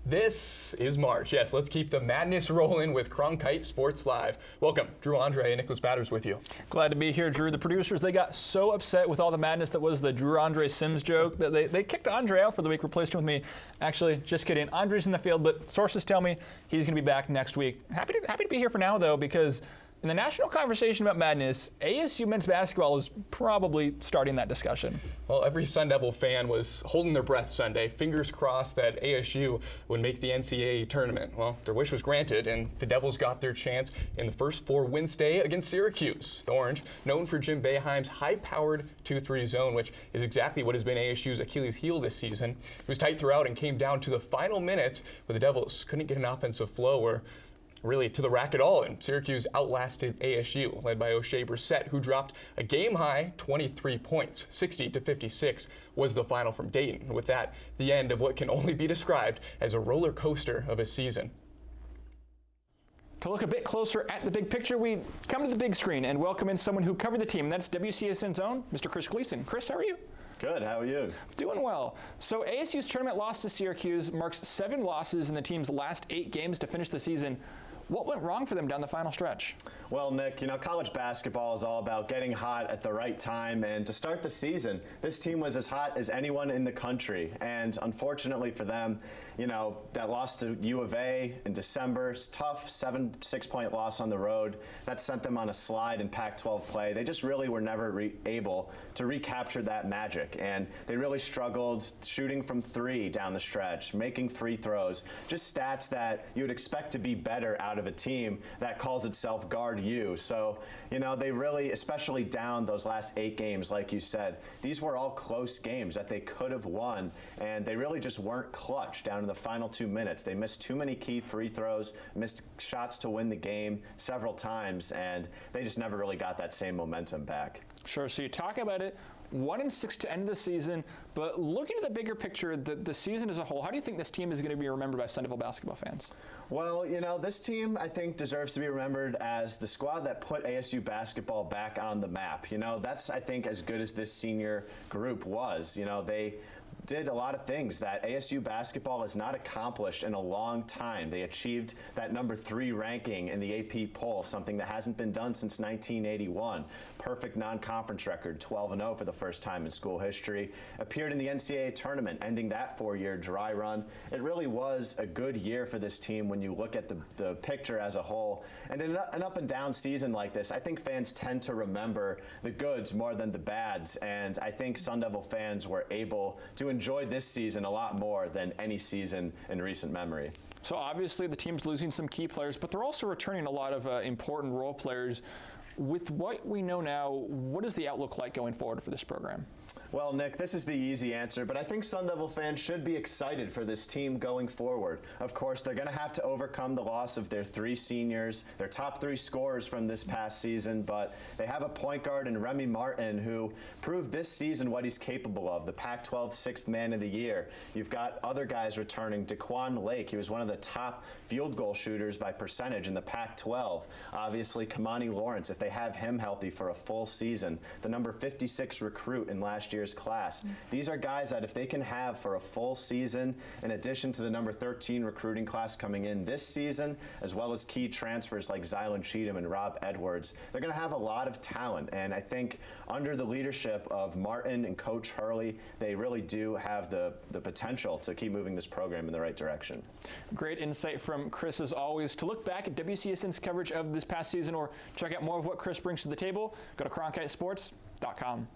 This is March. Yes, let's keep the madness rolling with Cronkite Sports Live. Welcome, Drew Andre and Nicholas Batters with you. Glad to be here, Drew. The producers, they got so upset with all the madness that was the Drew Andre Sims joke that they kicked Andre out for the week, replaced him with me. Actually, just kidding. Andre's in the field, but sources tell me he's going to be back next week. Happy to be here for now, though, because in the national conversation about madness, ASU men's basketball is probably starting that discussion. Well, every Sun Devil fan was holding their breath Sunday, fingers crossed that ASU would make the NCAA tournament. Well, their wish was granted, and the Devils got their chance in the first four Wednesday against Syracuse. The Orange, known for Jim Boeheim's high-powered 2-3 zone, which is exactly what has been ASU's Achilles heel this season. It was tight throughout and came down to the final minutes where the Devils couldn't get an offensive flow or really to the rack at all, and Syracuse outlasted ASU, led by O'Shea Brissett, who dropped a game-high 23 points. 60-56 was the final from Dayton. With that, the end of what can only be described as a roller coaster of a season. To look a bit closer at the big picture, we come to the big screen and welcome in someone who covered the team, and that's WCSN's own Mr. Chris Gleason. Chris, how are you? Good, how are you? Doing well. So ASU's tournament loss to Syracuse marks 7 losses in the team's last 8 games to finish the season. What went wrong for them down the final stretch? Well, Nick, college basketball is all about getting hot at the right time, and to start the season, this team was as hot as anyone in the country, and unfortunately for them, that loss to U of A in December, tough 6-point loss on the road, that sent them on a slide in Pac-12 play. They just really were never able to recapture that magic, and they really struggled shooting from 3 down the stretch, making free throws, just stats that you would expect to be better out of a team that calls itself Guard U. So, they really, especially down those last 8 games, like you said, these were all close games that they could have won, and they really just weren't clutch down in the final 2 minutes. They missed too many key free throws, missed shots to win the game several times, and they just never really got that same momentum back. Sure, so you talk about it, 1-6 to end the season, but looking at the bigger picture, the season as a whole, how do you think this team is going to be remembered by Sun Devil basketball fans? Well, this team, I think, deserves to be remembered as the squad that put ASU basketball back on the map. That's, I think, as good as this senior group was. They did a lot of things that ASU basketball has not accomplished in a long time. They achieved that number 3 ranking in the AP poll, something that hasn't been done since 1981. Perfect non-conference record, 12-0 for the first time in school history. Appeared in the NCAA tournament, ending that 4-year dry run. It really was a good year for this team when you look at the picture as a whole. And in an up and down season like this, I think fans tend to remember the goods more than the bads. And I think Sun Devil fans were able to enjoy this season a lot more than any season in recent memory. So obviously the team's losing some key players, but they're also returning a lot of important role players. With what we know now, what is the outlook like going forward for this program? Well, Nick, this is the easy answer, but I think Sun Devil fans should be excited for this team going forward. Of course, they're going to have to overcome the loss of their 3 seniors, their top 3 scorers from this past season, but they have a point guard in Remy Martin who proved this season what he's capable of, the Pac-12 6th man of the year. You've got other guys returning. Daquan Lake, he was one of the top field goal shooters by percentage in the Pac-12. Obviously, Kamani Lawrence, if they have him healthy for a full season, the number 56 recruit in last year's class. These are guys that if they can have for a full season, in addition to the number 13 recruiting class coming in this season, as well as key transfers like Zylan Cheatham and Rob Edwards, they're going to have a lot of talent. And I think under the leadership of Martin and Coach Hurley, they really do have the potential to keep moving this program in the right direction. Great insight from Chris as always. To look back at WCSN's coverage of this past season or check out more of what Chris brings to the table, go to cronkitesports.com.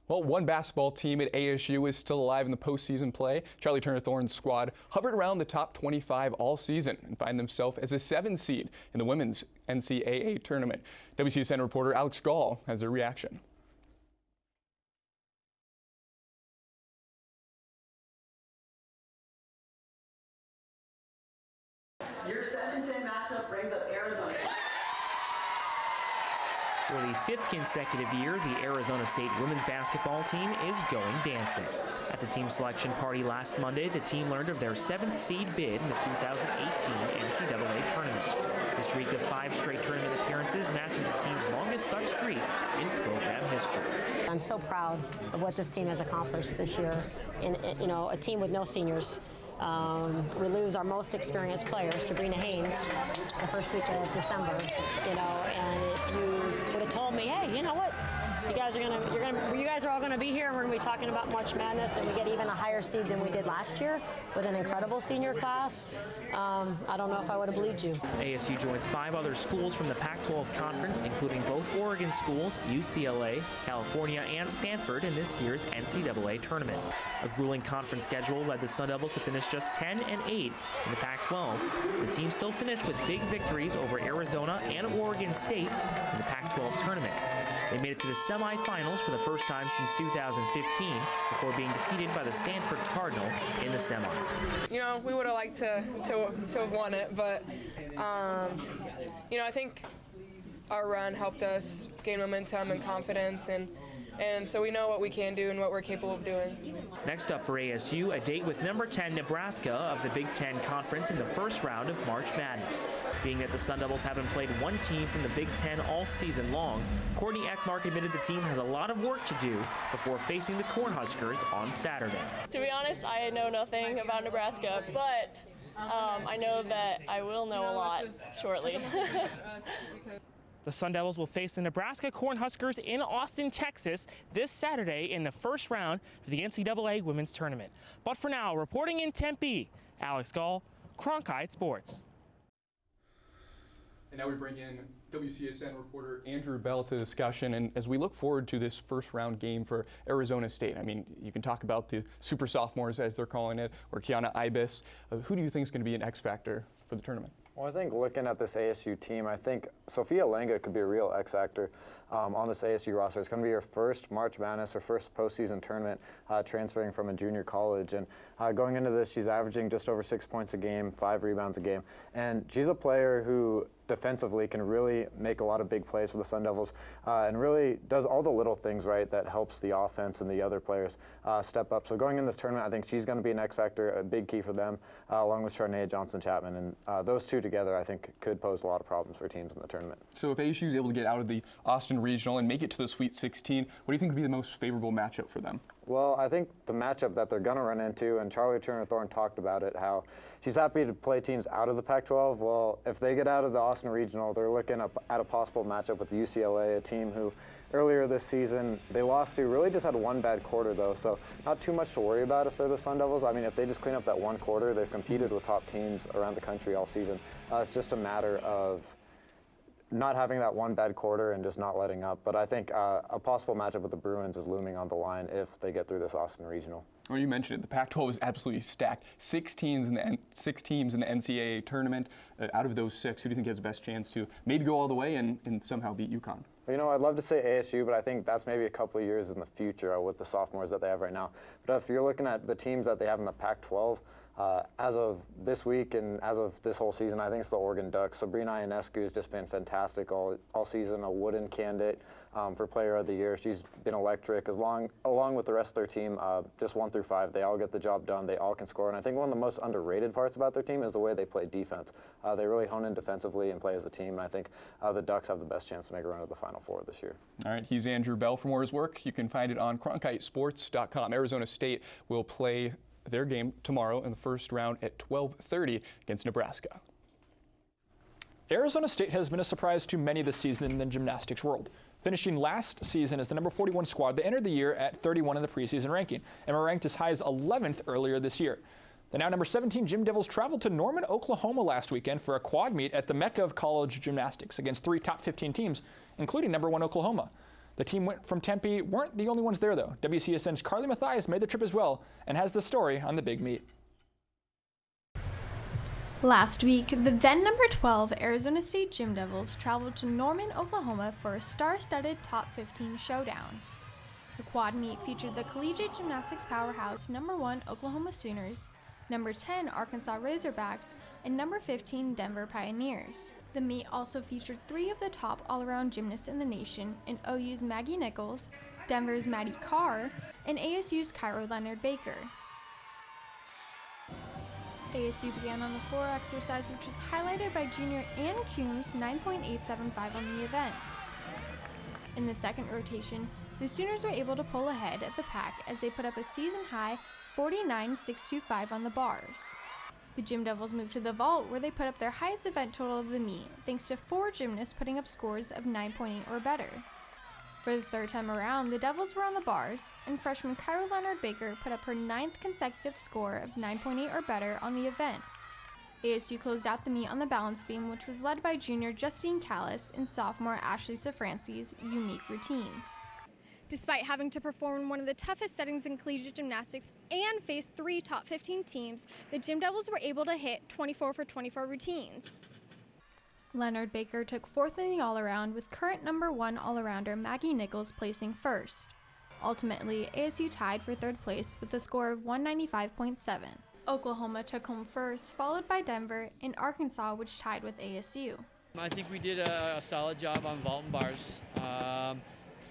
Well, one basketball team at ASU is still alive in the postseason play. Charlie Turner Thorne's squad hovered around the top 25 all season and find themselves as a 7 seed in the women's NCAA tournament. WCSN reporter Alex Gall has a reaction. Your 7-10 matchup brings up Arizona. For the 5th consecutive year, the Arizona State women's basketball team is going dancing. At the team selection party last Monday, the team learned of their 7th seed bid in the 2018 NCAA tournament. The streak of 5 straight tournament appearances matches the team's longest such streak in program history. I'm so proud of what this team has accomplished this year. And, a team with no seniors We lose our most experienced player, Sabrina Haynes, the first week of December. And if you would have told me, hey, you know what? You guys are all gonna be here, and we're gonna be talking about March Madness, and we get even a higher seed than we did last year with an incredible senior class. I don't know if I would have believed you. ASU joins 5 other schools from the Pac-12 conference, including both Oregon schools, UCLA, California, and Stanford in this year's NCAA tournament. A grueling conference schedule led the Sun Devils to finish just 10-8 in the Pac-12. The team still finished with big victories over Arizona and Oregon State in the Pac-12 tournament. They made it to the semifinals for the first time since 2015 before being defeated by the Stanford Cardinal in the semis. We would have liked to have won it, but I think our run helped us gain momentum and confidence, and so we know what we can do and what we're capable of doing. Next up for ASU, a date with number 10 Nebraska of the Big Ten Conference in the first round of March Madness. Being that the Sun Devils haven't played one team from the Big Ten all season long, Courtney Eckmark admitted the team has a lot of work to do before facing the Cornhuskers on Saturday. To be honest, I know nothing about Nebraska, but I know that I will know a lot shortly. The Sun Devils will face the Nebraska Cornhuskers in Austin, Texas this Saturday in the first round of the NCAA Women's Tournament. But for now, reporting in Tempe, Alex Gall, Cronkite Sports. And now we bring in WCSN reporter Andrew Bell to the discussion. And as we look forward to this first round game for Arizona State, I mean, you can talk about the super sophomores, as they're calling it, or Kiana Ibis. Who do you think is going to be an X factor for the tournament? Well, I think looking at this ASU team, I think Sophia Lenga could be a real X factor on this ASU roster. It's going to be her first March Madness, her first postseason tournament, transferring from a junior college. And going into this, she's averaging just over 6 points a game, 5 rebounds a game. And she's a player who defensively can really make a lot of big plays for the Sun Devils and really does all the little things right that helps the offense and the other players step up. So going in this tournament, I think she's going to be an X factor, a big key for them, along with Charnea Johnson-Chapman. And those two together, I think, could pose a lot of problems for teams in the tournament. So if ASU is able to get out of the Austin Regional and make it to the Sweet 16, what do you think would be the most favorable matchup for them? Well, I think the matchup that they're going to run into, and Charlie Turner-Thorne talked about it, how she's happy to play teams out of the Pac-12. Well, if they get out of the Austin Regional, they're looking at a possible matchup with UCLA, a team who earlier this season they lost to, really just had one bad quarter though, so not too much to worry about if they're the Sun Devils. I mean, if they just clean up that one quarter, they've competed with top teams around the country all season. It's just a matter of not having that one bad quarter and just not letting up. But I think a possible matchup with the Bruins is looming on the line if they get through this Austin Regional. Well, you mentioned it. The Pac-12 is absolutely stacked. 6 teams in the NCAA tournament. Out of those 6, who do you think has the best chance to maybe go all the way and somehow beat UConn? Well, I'd love to say ASU, but I think that's maybe a couple of years in the future with the sophomores that they have right now. But if you're looking at the teams that they have in the Pac-12, as of this week and as of this whole season, I think it's the Oregon Ducks. Sabrina Ionescu has just been fantastic all season, a Wooden candidate for Player of the Year. She's been electric, along with the rest of their team, just 1 through 5. They all get the job done. They all can score. And I think one of the most underrated parts about their team is the way they play defense. They really hone in defensively and play as a team. And I think the Ducks have the best chance to make a run to the Final Four this year. All right, he's Andrew Bell. For more of his work, you can find it on cronkitesports.com. Arizona State will play their game tomorrow in the first round at 12:30 against Nebraska. Arizona State has been a surprise to many this season in the gymnastics world. Finishing last season as the number 41 squad, they entered the year at 31 in the preseason ranking and were ranked as high as 11th earlier this year. The now number 17 Gym Devils traveled to Norman, Oklahoma last weekend for a quad meet at the Mecca of college gymnastics against 3 top 15 teams, including number 1 Oklahoma. The team from Tempe weren't the only ones there, though. WCSN's Carly Mathias made the trip as well and has the story on the big meet. Last week, the then number 12 Arizona State Gym Devils traveled to Norman, Oklahoma for a star-studded top 15 showdown. The quad meet featured the collegiate gymnastics powerhouse number 1 Oklahoma Sooners, number 10 Arkansas Razorbacks, and number 15 Denver Pioneers. The meet also featured 3 of the top all-around gymnasts in the nation in OU's Maggie Nichols, Denver's Maddie Carr, and ASU's Cairo Leonard Baker. ASU began on the floor exercise, which was highlighted by junior Ann Coombs' 9.875 on the event. In the second rotation, the Sooners were able to pull ahead of the pack as they put up a season-high 49-625 on the bars. The Gym Devils moved to the vault, where they put up their highest event total of the meet, thanks to 4 gymnasts putting up scores of 9.8 or better. For the third time around, the Devils were on the bars, and freshman Kyra Leonard-Baker put up her 9th consecutive score of 9.8 or better on the event. ASU closed out the meet on the balance beam, which was led by junior Justine Callis and sophomore Ashley Safrance's unique routines. Despite having to perform in one of the toughest settings in collegiate gymnastics and face 3 top 15 teams, the Gym Devils were able to hit 24 for 24 routines. Leonard-Baker took 4th in the all-around, with current number 1 all-arounder Maggie Nichols placing 1st. Ultimately, ASU tied for 3rd place with a score of 195.7. Oklahoma took home 1st, followed by Denver and Arkansas, which tied with ASU. I think we did a solid job on vault and bars.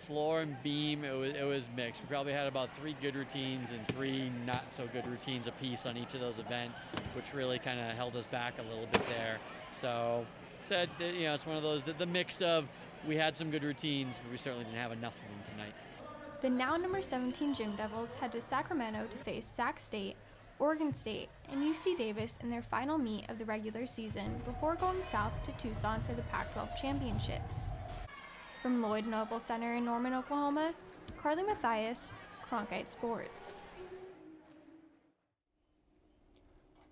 Floor and beam, it was mixed. We probably had about 3 good routines and 3 not so good routines apiece on each of those events, which really kind of held us back a little bit there. So, said that, you know, it's one of those, the mix of we had some good routines, but we certainly didn't have enough of them tonight. The now number 17 Gym Devils head to Sacramento to face Sac State, Oregon State, and UC Davis in their final meet of the regular season before going south to Tucson for the Pac-12 championships. From Lloyd Noble Center in Norman, Oklahoma, Carly Mathias, Cronkite Sports.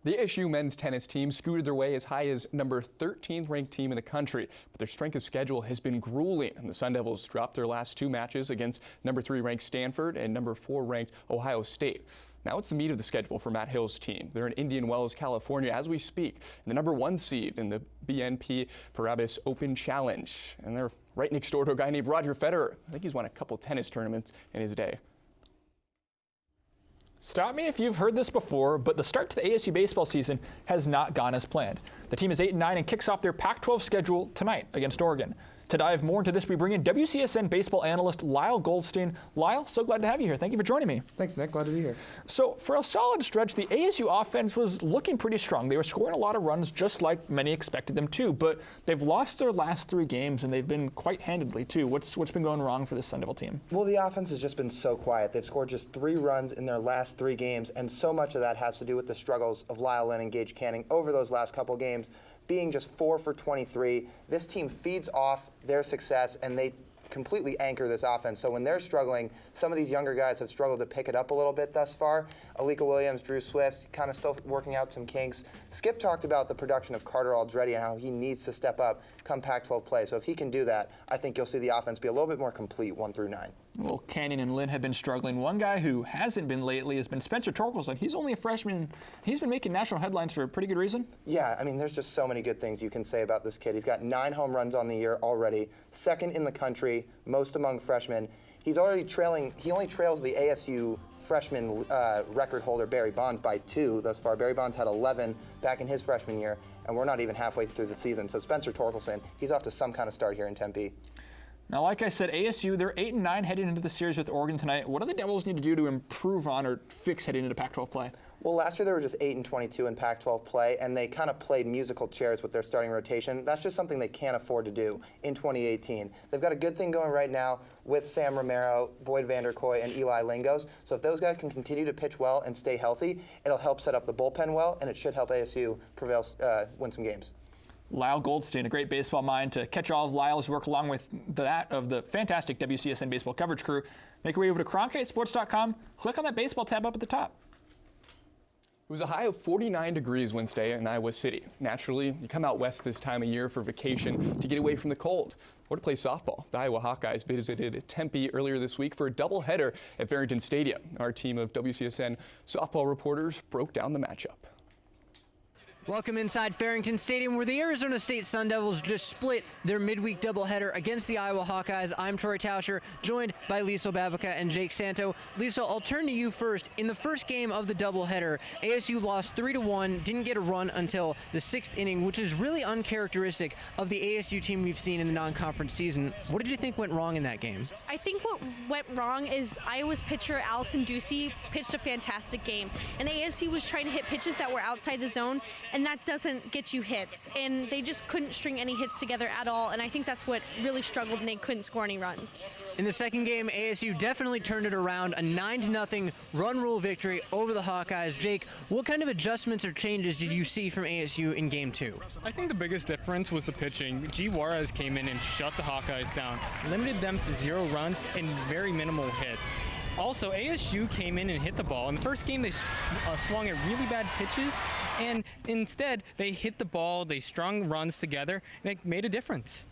The ASU men's tennis team scooted their way as high as number 13th ranked team in the country, but their strength of schedule has been grueling, and the Sun Devils dropped their last 2 matches against number 3 ranked Stanford and number 4 ranked Ohio State. Now it's the meat of the schedule for Matt Hill's team. They're in Indian Wells, California as we speak, and the number 1 seed in the BNP Paribas Open Challenge. And they're right next door to a guy named Roger Federer. I think he's won a couple tennis tournaments in his day. Stop me if you've heard this before, but the start to the ASU baseball season has not gone as planned. The team is 8-9 and kicks off their Pac-12 schedule tonight against Oregon. To dive more into this, we bring in WCSN baseball analyst Lyle Goldstein. Lyle, so glad to have you here. Thank you for joining me. Thanks, Nick. Glad to be here. So for a solid stretch, the ASU offense was looking pretty strong. They were scoring a lot of runs, just like many expected them to, but they've lost their last 3 games, and they've been quite handedly, too. What's been going wrong for this Sun Devil team? Well, the offense has just been so quiet. They've scored just 3 runs in their last 3 games, and so much of that has to do with the struggles of Lyle Lynn and Gage Canning over those last couple games. Being just 4 for 23, this team feeds off their success, and they completely anchor this offense. So when they're struggling, some of these younger guys have struggled to pick it up a little bit thus far. Alika Williams, Drew Swift, kind of still working out some kinks. Skip talked about the production of Carter Aldretti and how he needs to step up come Pac-12 play. So if he can do that, I think you'll see the offense be a little bit more complete 1 through 9. Well, Canyon and Lynn have been struggling. One guy who hasn't been lately has been Spencer Torkelson. He's only a freshman. He's been making national headlines for a pretty good reason. Yeah, I mean, there's just so many good things you can say about this kid. He's got 9 home runs on the year already, 2nd in the country, most among freshmen. He's already trailing. He only trails the ASU freshman record holder Barry Bonds by 2 thus far. Barry Bonds had 11 back in his freshman year, and we're not even halfway through the season. So Spencer Torkelson, he's off to some kind of start here in Tempe. Now, like I said, ASU, they're 8-9 heading into the series with Oregon tonight. What do the Devils need to do to improve on or fix heading into Pac-12 play? Well, last year they were just 8-22 in Pac-12 play, and they kind of played musical chairs with their starting rotation. That's just something they can't afford to do in 2018. They've got a good thing going right now with Sam Romero, Boyd Vanderkoy, and Eli Lingos. So if those guys can continue to pitch well and stay healthy, it'll help set up the bullpen well, and it should help ASU prevail, win some games. Lyle Goldstein, a great baseball mind to catch all of Lyle's work along with that of the fantastic WCSN baseball coverage crew. Make your way over to CronkiteSports.com. Click on that baseball tab up at the top. It was a high of 49 degrees Wednesday in Iowa City. Naturally, you come out west this time of year for vacation to get away from the cold or to play softball. The Iowa Hawkeyes visited Tempe earlier this week for a doubleheader at Farrington Stadium. Our team of WCSN softball reporters broke down the matchup. Welcome inside Farrington Stadium, where the Arizona State Sun Devils just split their midweek doubleheader against the Iowa Hawkeyes. I'm Troy Tauscher, joined by Liesl Babica and Jake Santo. Liesl, I'll turn to you first. In the first game of the doubleheader, ASU lost 3-1, didn't get a run until the 6th inning, which is really uncharacteristic of the ASU team we've seen in the non-conference season. What did you think went wrong in that game? I think what went wrong is Iowa's pitcher, Allison Ducey, pitched a fantastic game. And ASU was trying to hit pitches that were outside the zone, and that doesn't get you hits. And they just couldn't string any hits together at all, and I think that's what really struggled, and they couldn't score any runs. In the second game, ASU definitely turned it around, a 9-0 run rule victory over the Hawkeyes. Jake, what kind of adjustments or changes did you see from ASU in game 2? I think the biggest difference was the pitching. G. Juarez came in and shut the Hawkeyes down, limited them to 0 runs and very minimal hits. Also, ASU came in and hit the ball. In the first game, they swung at really bad pitches, and instead, they hit the ball, they strung runs together, and it made a difference.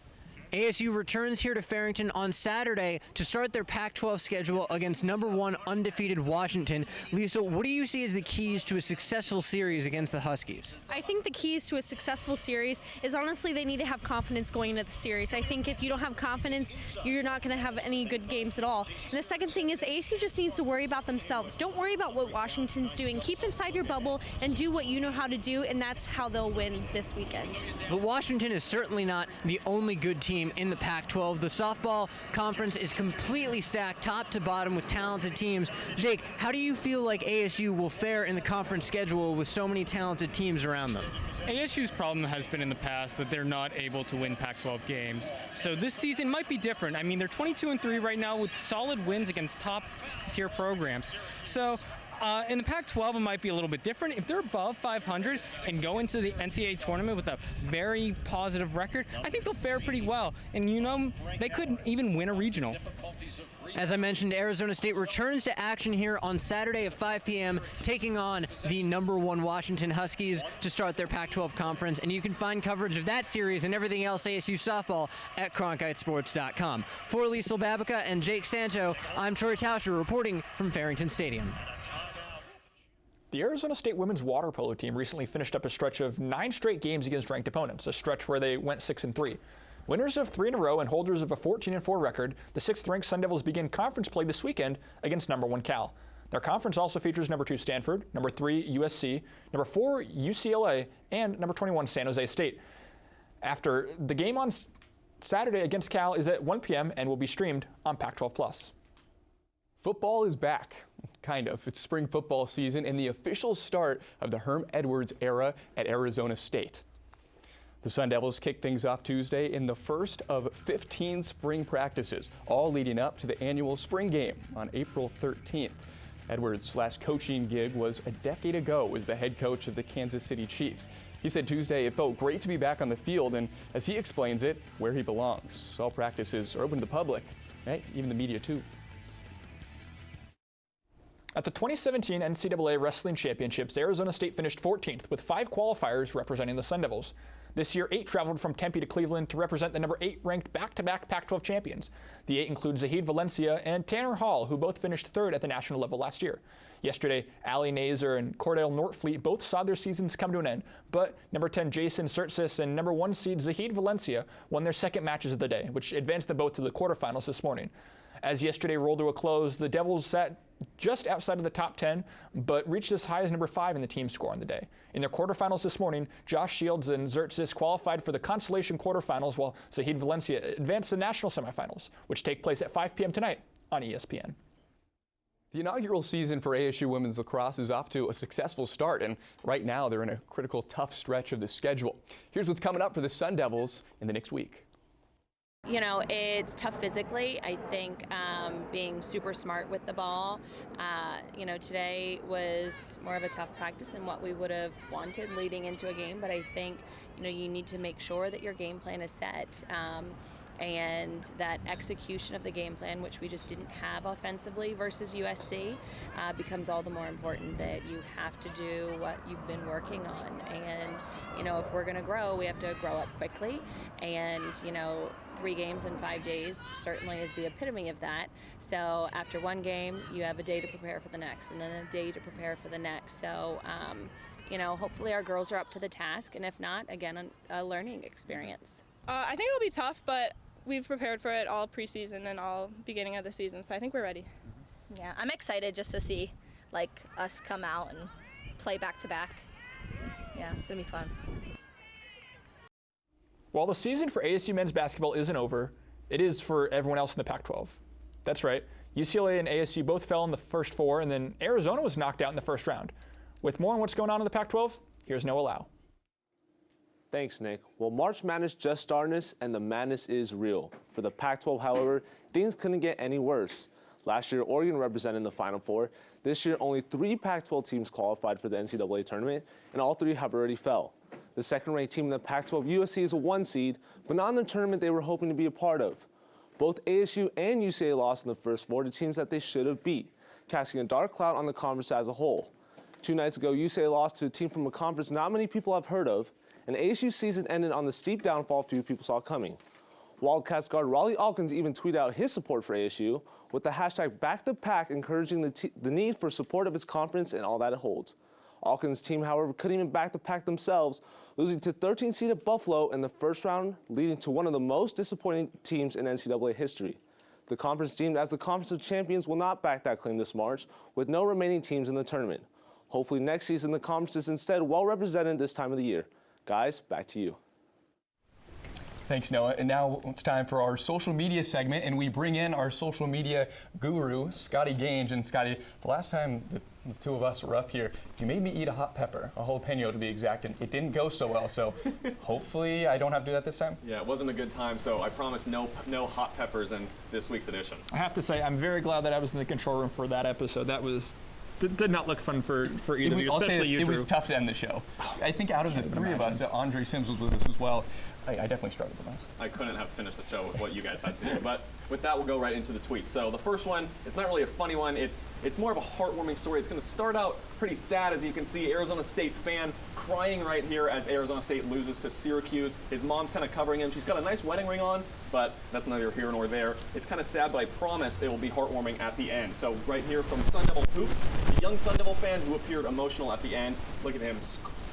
ASU returns here to Farrington on Saturday to start their Pac-12 schedule against #1 undefeated Washington. Lisa, what do you see as the keys to a successful series against the Huskies? I think the keys to a successful series is honestly they need to have confidence going into the series. I think if you don't have confidence, you're not going to have any good games at all. And the second thing is ASU just needs to worry about themselves. Don't worry about what Washington's doing. Keep inside your bubble and do what you know how to do, and that's how they'll win this weekend. But Washington is certainly not the only good team in the Pac-12. The softball conference is completely stacked top to bottom with talented teams. Jake, how do you feel like ASU will fare in the conference schedule with so many talented teams around them? ASU's problem has been in the past that they're not able to win Pac-12 games. So this season might be different. I mean, they're 22-3 right now with solid wins against top-tier programs. So in the Pac-12, it might be a little bit different. If they're above 500 and go into the NCAA tournament with a very positive record, I think they'll fare pretty well. And, you know, they could even win a regional. As I mentioned, Arizona State returns to action here on Saturday at 5 p.m., taking on the #1 Washington Huskies to start their Pac-12 conference. And you can find coverage of that series and everything else ASU softball at cronkitesports.com. For Liesl Babica and Jake Santo, I'm Troy Tauscher reporting from Farrington Stadium. The Arizona State women's water polo team recently finished up a stretch of 9 straight games against ranked opponents, a stretch where they went 6-3. Winners of 3 in a row and holders of a 14-4 record, the 6th-ranked Sun Devils begin conference play this weekend against #1 Cal. Their conference also features #2 Stanford, #3 USC, #4 UCLA, and #21 San Jose State. After the game on Saturday against Cal is at 1 p.m. and will be streamed on Pac-12+. Football is back, kind of. It's spring football season and the official start of the Herm Edwards era at Arizona State. The Sun Devils kicked things off Tuesday in the first of 15 spring practices, all leading up to the annual spring game on April 13th. Edwards' last coaching gig was a decade ago as the head coach of the Kansas City Chiefs. He said Tuesday it felt great to be back on the field and, as he explains it, where he belongs. All practices are open to the public, right? Even the media too. At the 2017 NCAA Wrestling Championships, Arizona State finished 14th with 5 qualifiers representing the Sun Devils. This year, 8 traveled from Tempe to Cleveland to represent the #8 ranked back-to-back Pac-12 champions. The 8 include Zahid Valencia and Tanner Hall, who both finished 3rd at the national level last year. Yesterday, Allie Nazer and Cordell Nortfleet both saw their seasons come to an end, but #10 Jason Surtsis and #1 seed Zahid Valencia won their second matches of the day, which advanced them both to the quarterfinals this morning. As yesterday rolled to a close, the Devils sat just outside of the top 10, but reached as high as #5 in the team score on the day. In their quarterfinals this morning, Josh Shields and Zertsis qualified for the consolation quarterfinals, while Zahid Valencia advanced to national semifinals, which take place at 5 p.m. tonight on ESPN. The inaugural season for ASU women's lacrosse is off to a successful start, and right now they're in a critical, tough stretch of the schedule. Here's what's coming up for the Sun Devils in the next week. You know, it's tough physically. I think being super smart with the ball. You know, today was more of a tough practice than what we would have wanted leading into a game, but I think, you know, you need to make sure that your game plan is set. And that execution of the game plan, which we just didn't have offensively versus USC, becomes all the more important, that you have to do what you've been working on. And, you know, if we're going to grow, we have to grow up quickly. And, you know, 3 games in 5 days certainly is the epitome of that. So after one game, you have a day to prepare for the next, and then a day to prepare for the next. So, you know, hopefully our girls are up to the task, and if not, again, a learning experience. I think it'll be tough, but we've prepared for it all preseason and all beginning of the season, so I think we're ready. Yeah, I'm excited just to see like us come out and play back to back. Yeah, it's gonna be fun. While the season for ASU men's basketball isn't over, it is for everyone else in the Pac-12. That's right, UCLA and ASU both fell in the first 4, and then Arizona was knocked out in the first round. With more on what's going on in the Pac-12, here's Noah Lau. Thanks, Nick. Well, March Madness just started us, and the madness is real. For the Pac-12, however, things couldn't get any worse. Last year, Oregon represented the Final Four. This year, only 3 Pac-12 teams qualified for the NCAA tournament, and all 3 have already fell. The second-ranked team in the Pac-12, USC, is a 1 seed, but not in the tournament they were hoping to be a part of. Both ASU and UCLA lost in the first 4 to teams that they should have beat, casting a dark cloud on the conference as a whole. 2 nights ago, UCLA lost to a team from a conference not many people have heard of, and ASU's season ended on the steep downfall few people saw coming. Wildcats guard Raleigh Alkins even tweeted out his support for ASU with the hashtag #BackThePack, encouraging the need for support of its conference and all that it holds. Alkins' team, however, couldn't even back the pack themselves, losing to 13-seeded Buffalo in the first round, leading to one of the most disappointing teams in NCAA history. The conference deemed as the Conference of Champions will not back that claim this March, with no remaining teams in the tournament. Hopefully next season the conference is instead well represented this time of the year. Guys, back to you. Thanks, Noah. And now it's time for our social media segment, and we bring in our social media guru, Scotty Gange. And Scotty, the last time the 2 of us were up here, you made me eat a hot pepper, a jalapeno to be exact, and it didn't go so well. So hopefully I don't have to do that this time. Yeah, it wasn't a good time, so I promise no hot peppers in this week's edition. I have to say, I'm very glad that I was in the control room for that episode. That was did not look fun for either of you, especially you, Drew. It was tough to end the show. I think out of the 3 of us, Andre Sims was with us as well. I definitely struggled with this. I couldn't have finished the show with what you guys had to do. But with that, we'll go right into the tweets. So the first one, it's not really a funny one. It's more of a heartwarming story. It's going to start out pretty sad, as you can see. Arizona State fan crying right here as Arizona State loses to Syracuse. His mom's kind of covering him. She's got a nice wedding ring on, but that's neither here nor there. It's kind of sad, but I promise it will be heartwarming at the end. So right here from Sun Devil Hoops, the young Sun Devil fan who appeared emotional at the end. Look at him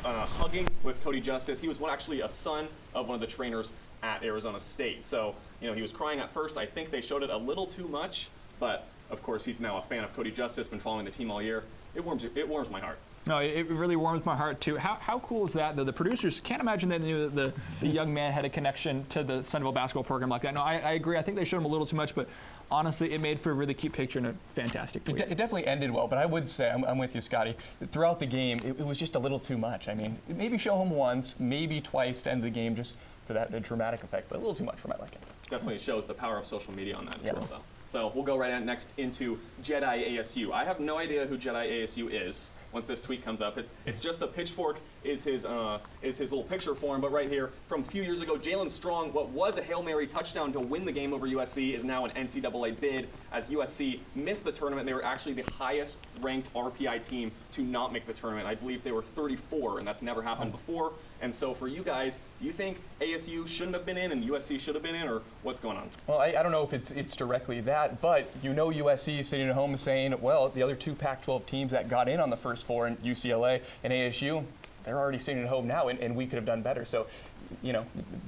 hugging with Cody Justice. He was actually a son of one of the trainers at Arizona State. So, he was crying at first. I think they showed it a little too much, but of course he's now a fan of Cody Justice, been following the team all year. It warms my heart. No, it really warms my heart too. How cool is that, though? The producers can't imagine they knew that the young man had a connection to the Sun Devil basketball program like that. No, I agree. I think they showed him a little too much, but honestly, it made for a really cute picture and a fantastic tweet. It definitely ended well, but I would say, I'm with you, Scotty, throughout the game, it was just a little too much. I mean, maybe show him once, maybe twice to end the game just for that dramatic effect, but a little too much for my liking. Definitely shows the power of social media on that as well. So we'll go right next into Jedi ASU. I have no idea who Jedi ASU is once this tweet comes up. It's just a pitchfork is his little picture for him, but right here, from a few years ago, Jalen Strong, what was a Hail Mary touchdown to win the game over USC, is now an NCAA bid, as USC missed the tournament. They were actually the highest ranked RPI team to not make the tournament. I believe they were 34, and that's never happened before. And so for you guys, do you think ASU shouldn't have been in and USC should have been in, or what's going on? Well, I don't know if it's directly that, but USC is sitting at home saying, well, the other 2 Pac-12 teams that got in on the first 4, in UCLA and ASU, they're already sitting at home now, and we could have done better. So,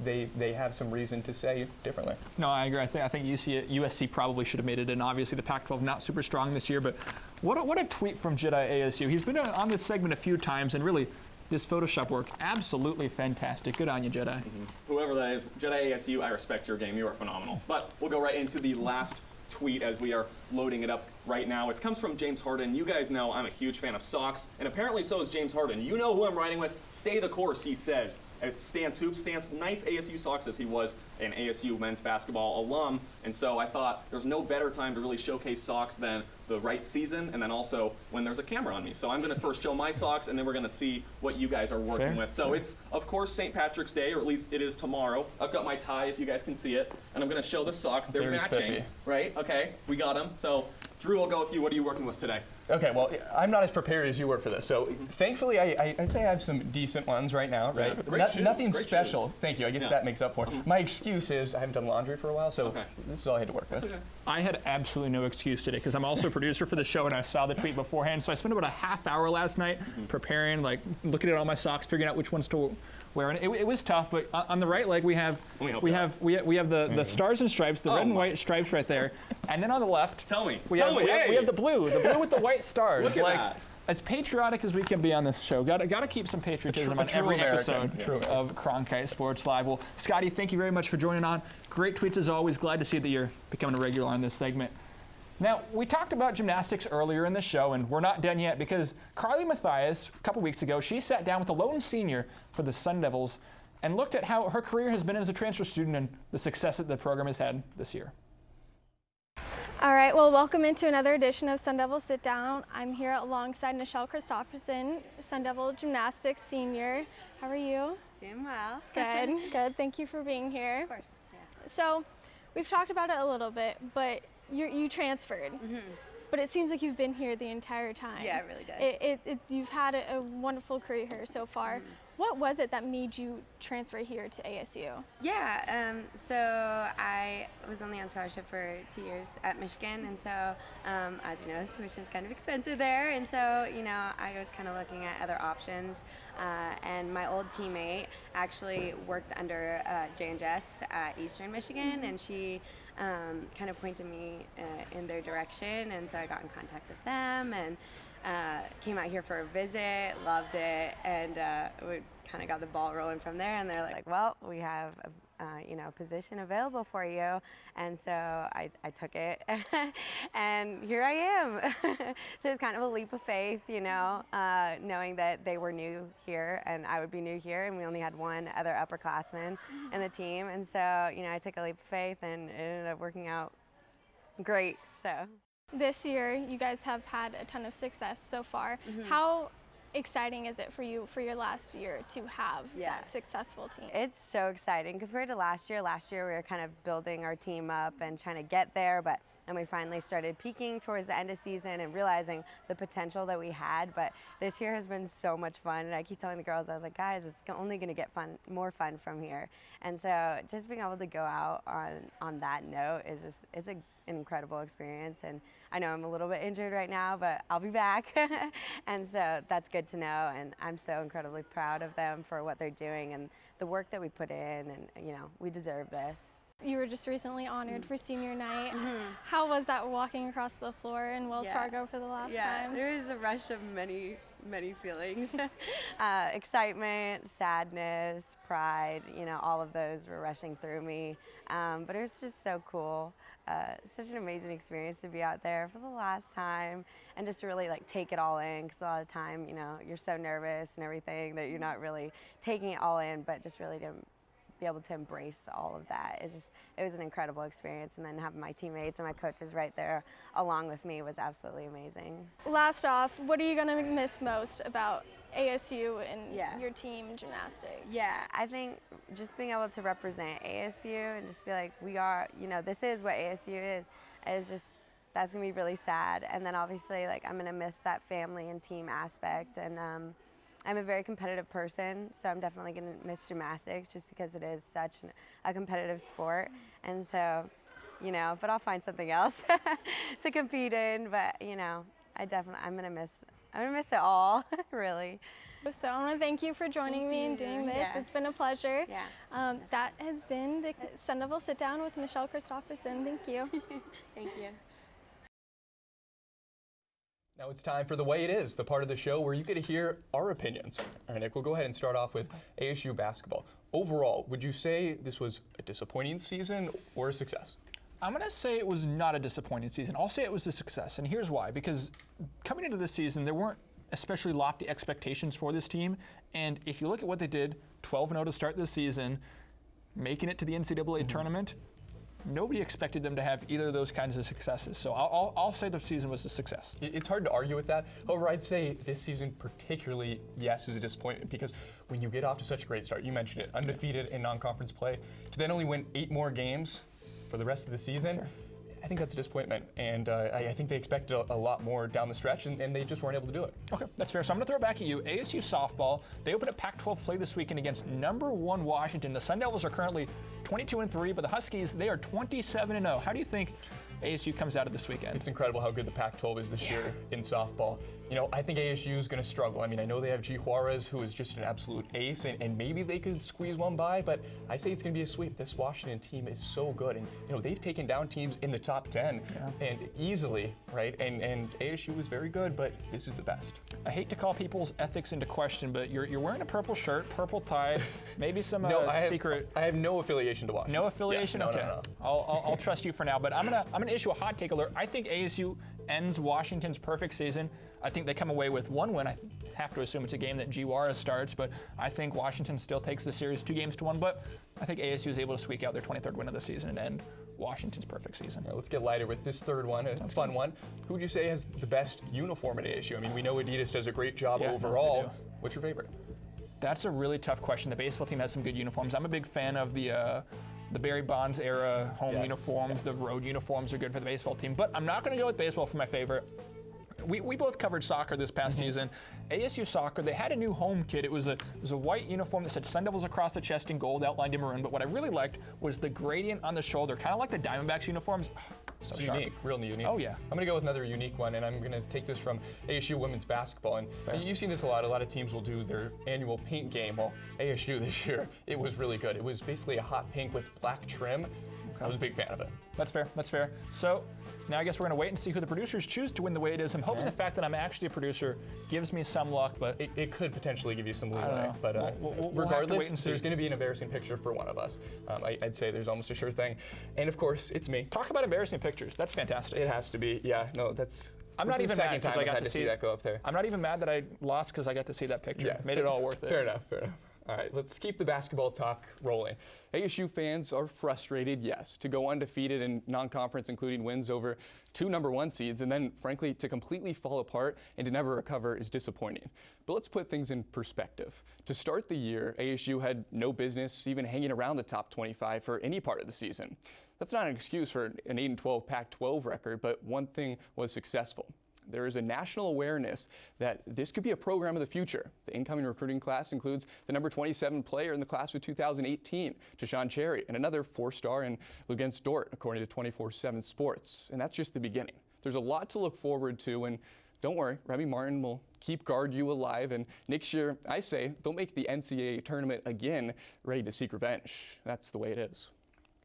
they have some reason to say differently. No, I agree. I think USC probably should have made it in. Obviously, the Pac-12 not super strong this year, but what a tweet from Jedi ASU. He's been on this segment a few times, and really, this Photoshop work, absolutely fantastic. Good on you, Jedi. Whoever that is, Jedi ASU, I respect your game. You are phenomenal. But we'll go right into the last tweet as we are loading it up right now. It comes from James Harden. You guys know I'm a huge fan of socks, and apparently so is James Harden. You know who I'm riding with. Stay the course, he says. It's Stance Hoops. Stance, nice ASU socks, as he was an ASU men's basketball alum. And so I thought there's no better time to really showcase socks than the right season, and then also when there's a camera on me. So I'm going to first show my socks, and then we're going to see what you guys are working with. So it's, of course, St. Patrick's Day, or at least it is tomorrow. I've got my tie, if you guys can see it, and I'm going to show the socks. They're matching, spiffy. Right? Okay, we got them. So Drew, will go with you. What are you working with today? Okay, well, I'm not as prepared as you were for this. So thankfully, I'd say I have some decent ones right now, right? Yeah, nothing special. Thank you. I guess that makes up for it. My excuse is I haven't done laundry for a while, so this is all I had to work with. Okay. I had absolutely no excuse today because I'm also a producer for the show, and I saw the tweet beforehand. So I spent about a half hour last night preparing, like looking at all my socks, figuring out which ones to wear. And it was tough, but on the right leg we have the stars and stripes, the red and white stripes right there, and then on the left, we have the blue with the white stars. Look at that. As patriotic as we can be on this show, got to keep some patriotism on every episode of Cronkite Sports Live. Well, Scotty, thank you very much for joining on. Great tweets as always. Glad to see that you're becoming a regular on this segment. Now, we talked about gymnastics earlier in the show, and we're not done yet because Carly Mathias, a couple weeks ago, she sat down with a lone senior for the Sun Devils, and looked at how her career has been as a transfer student and the success that the program has had this year. All right, well, welcome into another edition of Sun Devil Sit Down. I'm here alongside Nichelle Christopherson, Sun Devil Gymnastics senior. How are you? Doing well. Good, good. Thank you for being here. Of course, yeah. So, we've talked about it a little bit, but you transferred. But it seems like you've been here the entire time. Yeah, it really does. You've had a wonderful career here so far. What was it that made you transfer here to ASU? Yeah, so I was only on scholarship for 2 years at Michigan, and so as you know, tuition's kind of expensive there, and so I was kind of looking at other options. And my old teammate actually worked under J&S at Eastern Michigan, and she kind of pointed me in their direction, and so I got in contact with them and came out here for a visit, loved it, and we kind of got the ball rolling from there. And they're like, well, we have a position available for you, and so I took it, and here I am. So it's kind of a leap of faith, knowing that they were new here and I would be new here, and we only had one other upperclassman in the team, and so I took a leap of faith, and it ended up working out great. So. This year, you guys have had a ton of success so far. How exciting is it for you for your last year to have that successful team? It's so exciting compared to last year. Last year, we were kind of building our team up and trying to get there, and we finally started peaking towards the end of season and realizing the potential that we had. But this year has been so much fun, and I keep telling the girls, I was like, guys, it's only going to get more fun from here. And so just being able to go out on that note it's an incredible experience. And I know I'm a little bit injured right now, but I'll be back. And so that's good to know, and I'm so incredibly proud of them for what they're doing and the work that we put in, and we deserve this. You were just recently honored for senior night. How was that walking across the floor in Wells Fargo for the last time? There was a rush of many feelings. Excitement, sadness, pride, all of those were rushing through me. But it was just so cool. Such an amazing experience to be out there for the last time and just really take it all in, because a lot of time, you're so nervous and everything that you're not really taking it all in, but just really to be able to embrace all of that. It was an incredible experience, and then having my teammates and my coaches right there along with me was absolutely amazing. Last off, what are you going to miss most about ASU and your team gymnastics? Yeah, I think just being able to represent ASU and just be like, we are, this is what ASU is just, that's going to be really sad. And then obviously, I'm going to miss that family and team aspect. And I'm a very competitive person, so I'm definitely going to miss gymnastics just because it is such a competitive sport. And so, but I'll find something else to compete in. But, I'm going to miss it all, really. So I want to thank you for joining me and doing this. It's been a pleasure. That has been the Sun Devil Sit Down with Nichelle Christopherson. Thank you. Thank you. Now it's time for The Way It Is, the part of the show where you get to hear our opinions. All right, Nick, we'll go ahead and start off with ASU basketball. Overall, would you say this was a disappointing season or a success? I'm going to say it was not a disappointing season. I'll say it was a success, and here's why. Because coming into this season, there weren't especially lofty expectations for this team, and if you look at what they did, 12-0 to start this season, making it to the NCAA tournament, nobody expected them to have either of those kinds of successes. So I'll say the season was a success. It's hard to argue with that. However, I'd say this season particularly, yes, is a disappointment, because when you get off to such a great start, you mentioned it, undefeated in non-conference play, to then only win 8 more games for the rest of the season, sure. I think that's a disappointment, and I think they expected a lot more down the stretch, and they just weren't able to do it. Okay, that's fair. So I'm going to throw it back at you. ASU softball, they opened up Pac-12 play this weekend against #1 Washington. The Sun Devils are currently 22-3, but the Huskies, they are 27-0. How do you think ASU comes out of this weekend? It's incredible how good the Pac-12 is this year in softball. I think ASU is going to struggle. I mean, I know they have G. Juarez, who is just an absolute ace, and maybe they could squeeze one by, but I say it's going to be a sweep. This Washington team is so good, and they've taken down teams in the top 10 and easily, right? And ASU is very good, but this is the best. I hate to call people's ethics into question, but you're wearing a purple shirt, purple tie, maybe some secret. I have no affiliation to Washington. No affiliation? Yeah, okay. No. I'll trust you for now, but I'm gonna issue a hot take alert. I think ASU ends Washington's perfect season. I think they come away with one win. I have to assume it's a game that Juarez starts, but I think Washington still takes the series 2-1, but I think ASU is able to squeak out their 23rd win of the season and end Washington's perfect season. Right, let's get lighter with this third one, a fun one. Who would you say has the best uniform at ASU? I mean, we know Adidas does a great job overall. No, What's your favorite? That's a really tough question. The baseball team has some good uniforms. I'm a big fan of the Barry Bonds era home uniforms. The road uniforms are good for the baseball team, but I'm not going to go with baseball for my favorite. We both covered soccer this past season. ASU soccer, they had a new home kit. It was a white uniform that said Sun Devils across the chest in gold, outlined in maroon. But what I really liked was the gradient on the shoulder, kind of like the Diamondbacks uniforms. So it's sharp. unique, real unique. Oh yeah. I'm gonna go with another unique one, and I'm gonna take this from ASU women's basketball. And you've seen this a lot. A lot of teams will do their annual paint game. Well, ASU this year, it was really good. It was basically a hot pink with black trim. I was a big fan of it. That's fair. That's fair. So now I guess we're going to wait and see who the producers choose to win the way it is. I'm hoping the fact that I'm actually a producer gives me some luck, but it could potentially give you some I don't leeway. know. But We'll regardless, have to there's going to be an embarrassing picture for one of us. I'd say there's almost a sure thing. And of course, it's me. Talk about embarrassing pictures. That's fantastic. It has to be. Yeah. No, that's. I'm not even mad because I got to see that go up there. I'm not even mad that I lost because I got to see that picture. Yeah. Made it all worth it. Fair enough. Fair enough. All right, let's keep the basketball talk rolling. ASU fans are frustrated, yes, to go undefeated in non-conference, including wins over 2 #1 seeds, and then, frankly, to completely fall apart and to never recover is disappointing. But let's put things in perspective. To start the year, ASU had no business even hanging around the top 25 for any part of the season. That's not an excuse for an 8-12 Pac-12 record, but one thing was successful. There is a national awareness that this could be a program of the future. The incoming recruiting class includes the number 27 player in the class of 2018, Tashawn Cherry, and another 4-star in Lugens Dort, according to 24/7 Sports. And that's just the beginning. There's a lot to look forward to, and don't worry, Remy Martin will keep Guard U alive, and next year, I say, they'll make the NCAA tournament again, ready to seek revenge. That's the way it is.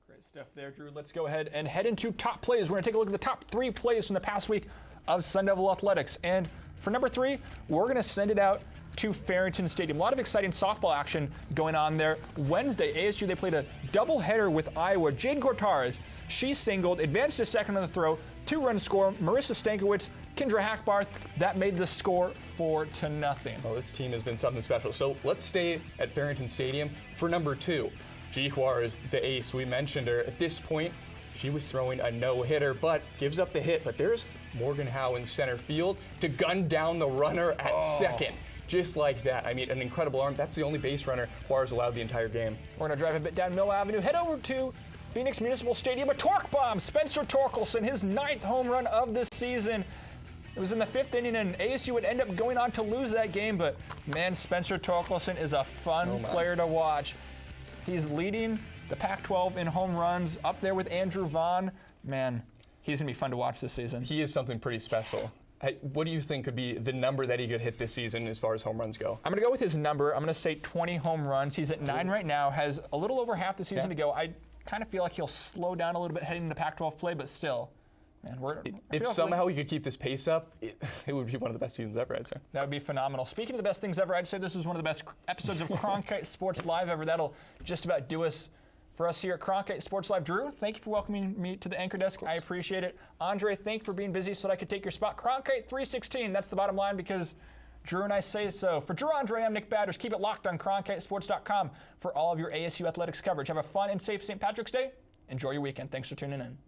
Great stuff there, Drew. Let's go ahead and head into top plays. We're going to take a look at the top 3 plays from the past week of Sun Devil Athletics. And for number 3, we're going to send it out to Farrington Stadium. A lot of exciting softball action going on there. Wednesday, ASU, they played a doubleheader with Iowa. Jade Gortars, she singled, advanced to second on the throw, 2-run score. Marissa Stankiewicz, Kendra Hackbarth, that made the score 4-0. Well, this team has been something special. So let's stay at Farrington Stadium for number 2. Jihuar is the ace. We mentioned her. At this point, she was throwing a no-hitter, but gives up the hit. But there's Morgan Howe in center field to gun down the runner at second. Just like that. I mean, an incredible arm. That's the only base runner Juarez allowed the entire game. We're going to drive a bit down Mill Avenue, head over to Phoenix Municipal Stadium. A torque bomb. Spencer Torkelson, his 9th home run of the season. It was in the 5th inning, and ASU would end up going on to lose that game. But, man, Spencer Torkelson is a fun player to watch. He's leading the Pac-12 in home runs, up there with Andrew Vaughn. Man, he's going to be fun to watch this season. He is something pretty special. What do you think could be the number that he could hit this season as far as home runs go? I'm going to go with his number. I'm going to say 20 home runs. He's at 9 right now, has a little over half the season to go. I kind of feel like he'll slow down a little bit heading into Pac-12 play, but still. Man, if somehow he could keep this pace up, it would be one of the best seasons ever, I'd say. That would be phenomenal. Speaking of the best things ever, I'd say this was one of the best episodes of Cronkite Sports Live ever. That'll just about do us for us here at Cronkite Sports Live. Drew, thank you for welcoming me to the anchor desk. I appreciate it. Andre, thank you for being busy so that I could take your spot. Cronkite 316, that's the bottom line because Drew and I say so. For Drew, Andre, I'm Nick Batters. Keep it locked on CronkiteSports.com for all of your ASU athletics coverage. Have a fun and safe St. Patrick's Day. Enjoy your weekend. Thanks for tuning in.